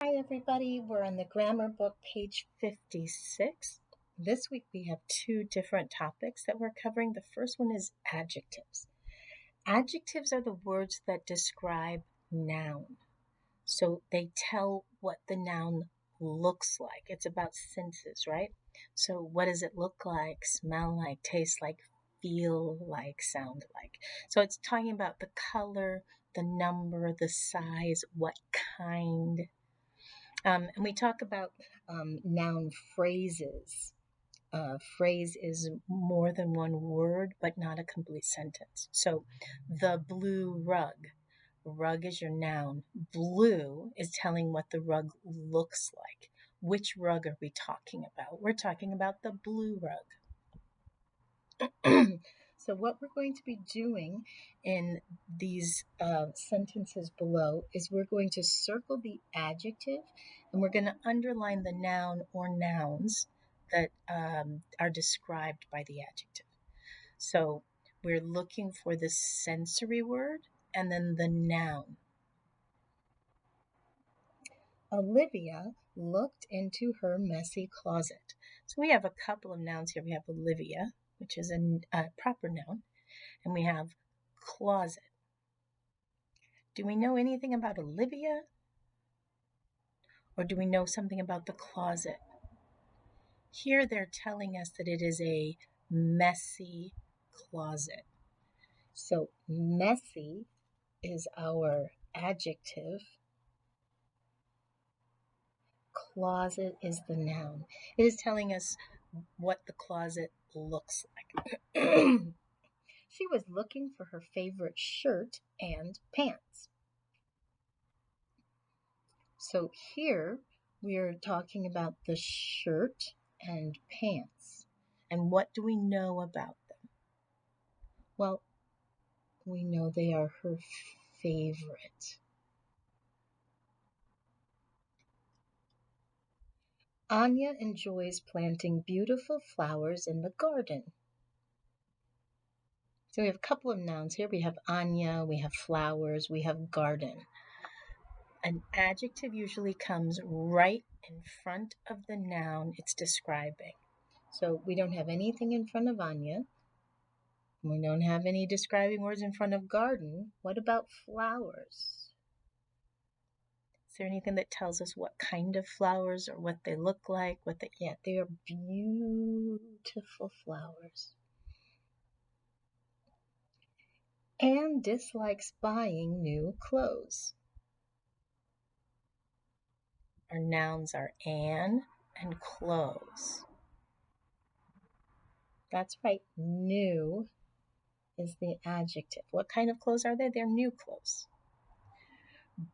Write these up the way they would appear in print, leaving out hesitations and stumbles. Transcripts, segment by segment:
Hi everybody, we're on the grammar book, page 56. This week we have two different topics that we're covering. The first one is adjectives. Adjectives are the words that describe noun. So they tell what the noun looks like. It's about senses, right? So what does it look like, smell like, taste like, feel like, sound like? So it's talking about the color, the number, the size, what kind. And we talk about noun phrases. Phrase is more than one word, but not a complete sentence. So, the blue rug. Rug is your noun. Blue is telling what the rug looks like. Which rug are we talking about? We're talking about the blue rug. So what we're going to be doing in these sentences below is we're going to circle the adjective and we're going to underline the noun or nouns that are described by the adjective. So we're looking for the sensory word and then the noun. Olivia looked into her messy closet. So we have a couple of nouns here. We have Olivia, which is a proper noun, and we have closet. Do we know anything about Olivia? Or do we know something about the closet? Here they're telling us that it is a messy closet. So messy is our adjective. Closet is the noun. It is telling us what the closet looks like. She was looking for her favorite shirt and pants. So here we are talking about the shirt and pants. And what do we know about them? Well, we know they are her favorite. Anya enjoys planting beautiful flowers in the garden. So we have a couple of nouns here. We have Anya, we have flowers, we have garden. An adjective usually comes right in front of the noun it's describing. So we don't have anything in front of Anya. We don't have any describing words in front of garden. What about flowers? Is there anything that tells us what kind of flowers or what they look like? They are beautiful flowers. Anne dislikes buying new clothes. Our nouns are Anne and clothes. That's right, new is the adjective. What kind of clothes are they? They're new clothes.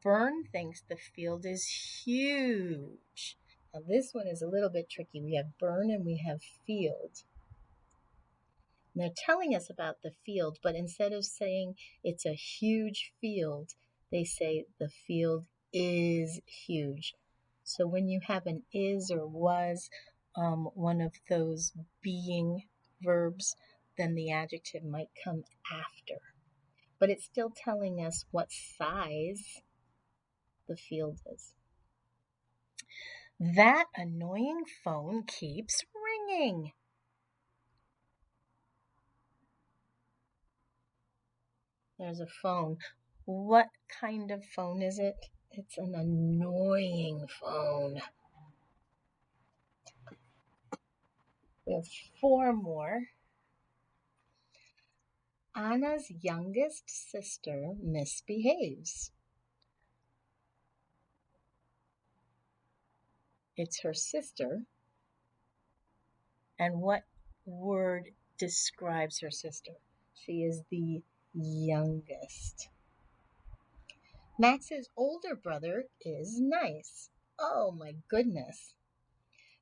Bern thinks the field is huge. Now this one is a little bit tricky. We have Bern and we have field. And they're telling us about the field, but instead of saying it's a huge field, they say the field is huge. So when you have an is or was, one of those being verbs, then the adjective might come after. But it's still telling us what size the field is. That annoying phone keeps ringing. There's a phone. What kind of phone is it? It's an annoying phone. We have 4 more. Anna's youngest sister misbehaves. It's her sister. And what word describes her sister? She is the youngest. Max's older brother is nice. Oh my goodness.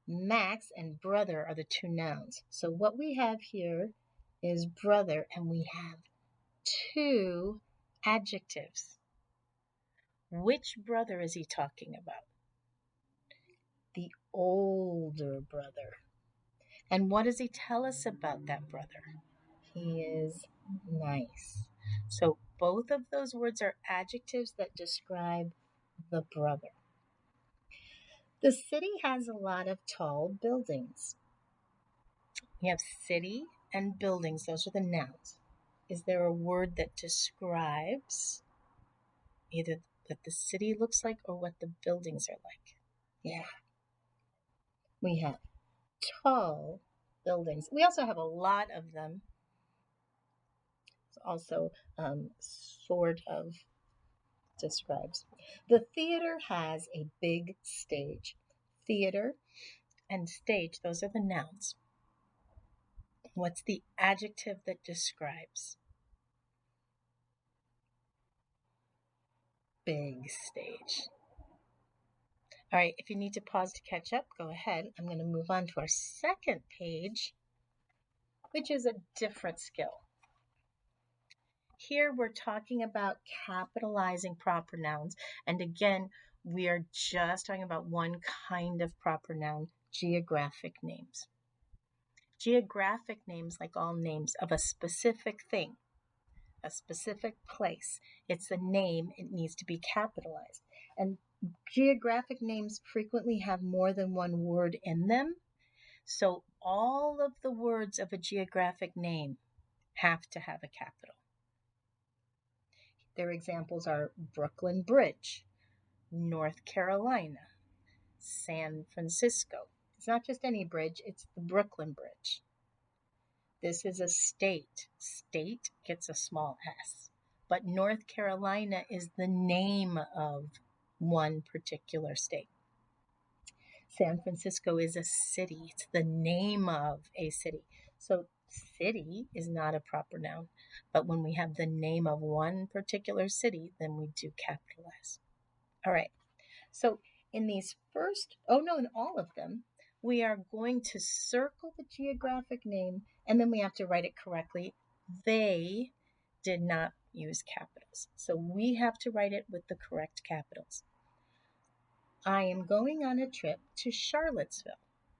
Max and brother are the 2 nouns. So what we have here is brother, and we have 2 adjectives. Which brother is he talking about? The older brother. And what does he tell us about that brother? He is nice. So both of those words are adjectives that describe the brother. The city has a lot of tall buildings. We have city and buildings. Those are the nouns. Is there a word that describes either what the city looks like or what the buildings are like? Yeah. We have tall buildings. We also have a lot of them. It's also sort of describes. The theater has a big stage. Theater and stage, those are the nouns. What's the adjective that describes? Big stage. All right, if you need to pause to catch up, go ahead. I'm going to move on to our second page, which is a different skill. Here we're talking about capitalizing proper nouns. And again, we are just talking about one kind of proper noun, geographic names. Geographic names, like all names of a specific thing, a specific place. It's a name, it needs to be capitalized. And geographic names frequently have more than one word in them. So all of the words of a geographic name have to have a capital. Their examples are Brooklyn Bridge, North Carolina, San Francisco. It's not just any bridge, it's the Brooklyn Bridge. This is a state. State gets a small s. But North Carolina is the name of one particular state. San Francisco is a city. It's the name of a city. So city is not a proper noun. But when we have the name of one particular city, then we do capitalize. All right. So in these in all of them, we are going to circle the geographic name, and then we have to write it correctly. They did not use capitals, so we have to write it with the correct capitals. I am going on a trip to Charlottesville.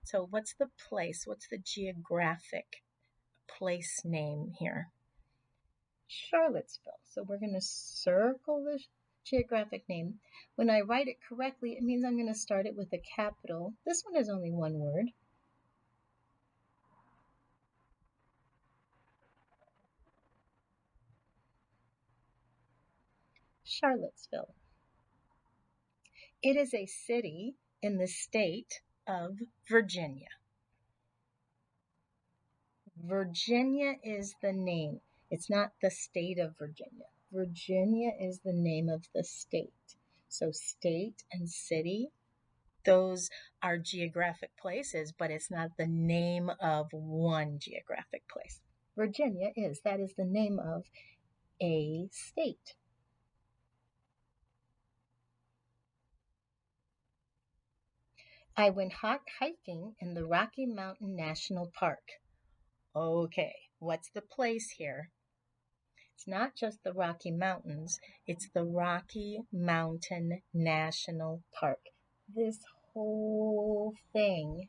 So what's the place? What's the geographic place name here? Charlottesville. So we're going to circle the geographic name. When I write it correctly, it means I'm going to start it with a capital. This one is only one word. Charlottesville. It is a city in the state of Virginia. Virginia is the name. It's not the state of Virginia. Virginia is the name of the state. So state and city, those are geographic places, but it's not the name of one geographic place. Virginia is. That is the name of a state. I went hiking in the Rocky Mountain National Park. Okay, what's the place here? It's not just the Rocky Mountains, it's the Rocky Mountain National Park. This whole thing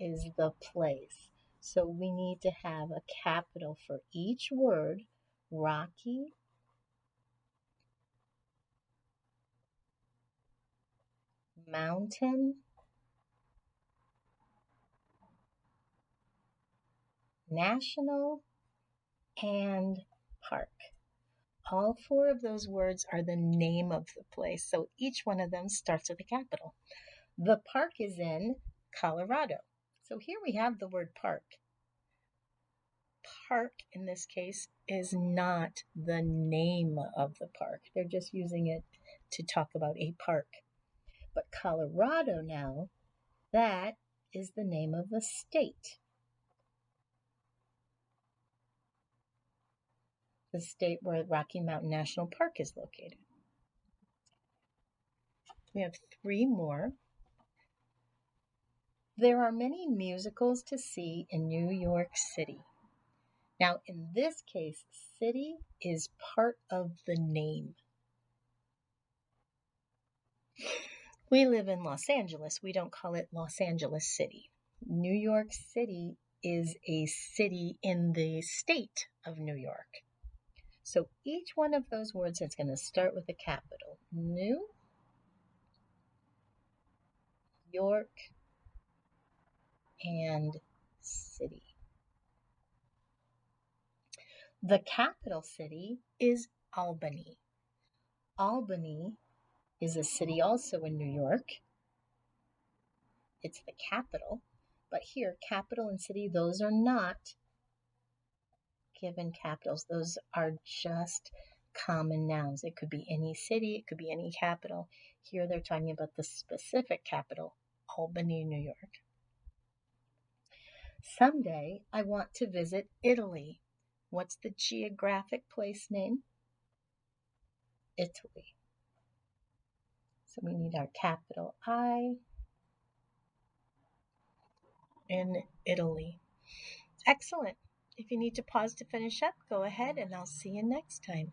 is the place. So we need to have a capital for each word. Rocky, mountain, national, and park. All four of those words are the name of the place, so each one of them starts with a capital. The park is in Colorado. So here we have the word park. Park, in this case, is not the name of the park. They're just using it to talk about a park. But Colorado now, that is the name of the state. The state where Rocky Mountain National Park is located. We have three more. There are many musicals to see in New York City. Now, in this case, city is part of the name. We live in Los Angeles. We don't call it Los Angeles City. New York City is a city in the state of New York. So each one of those words is going to start with a capital. New York, and city. The capital city is Albany. Albany is a city also in New York. It's the capital, but here, capital and city, those are not given capitals. Those are just common nouns. It could be any city, it could be any capital. Here they're talking about the specific capital, Albany, New York. Someday I want to visit Italy. What's the geographic place name? Italy. So we need our capital I in Italy. Excellent. If you need to pause to finish up, go ahead and I'll see you next time.